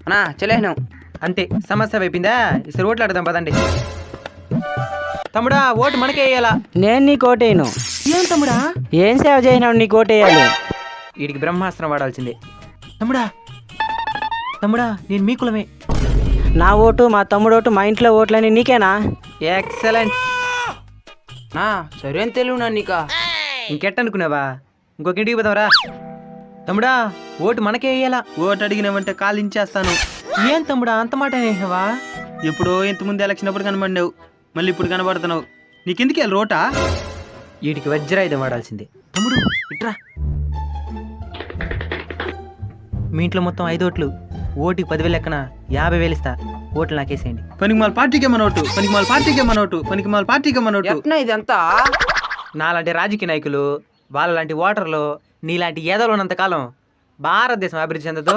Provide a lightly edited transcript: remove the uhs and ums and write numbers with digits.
అన్నా చెల్లేను. అంతే సమస్య అయిపోయిందా? ఈసారి ఓట్లు ఆడదాం పదండి. తమ్ముడా ఓటు మనకే వేయాలా? నేను నీకు ఓటేయను. ఏం తమ్ముడా? ఏం సేవ చేయను నీకు ఓటేయాలి. వీడికి బ్రహ్మాస్త్రం వాడాల్సిందే. తమ్ముడా తమ్ముడా నేను మీ కులమే. నా ఓటు మా తమ్ముడు ఓటు మా ఇంట్లో ఓట్లని నీకేనా? ఎక్సలెంట్. నా సరేం తెలివి నా నీకా. ఇంకెట్టనుకున్నావా? ఇంకొక ఇంటికి పోదాంరా. తమ్ముడా ఓటు మనకే వేయాలా? ఓటు అడిగినావంటే కాలించేస్తాను. ఏం తమ్ముడా అంత మాట అనేసావా? ఎప్పుడో ఇంతకుముందు ఎలక్షన్ అప్పుడు కనబడినావు, మళ్ళీ ఇప్పుడు కనబడుతున్నావు. నీకెందుకు వెళ్ళి రోటా? వీడికి వజ్రాయుధం వాడాల్సిందే. తమ్ముడు ఇట్రా. మీ ఇంట్లో మొత్తం 5 ఓట్లు, ఓటుకి 10,000 లెక్కన 50,000 ఇస్తా. ఓట్లు నాకేసేయండి. పనికి మాల పార్టీకే మన ఓటు, పనికి మాల పార్టీకే మన ఓటు, పనికి మాల పార్టీకే మన ఓటు. ఎట్నా ఇదంతా? నాలాంటి రాజకీయ నాయకులు, వాళ్ళలాంటి ఓటర్లు, నీలాంటి ఏదోలు ఉన్నంతకాలం భారతదేశం అభివృద్ధి చెందదు.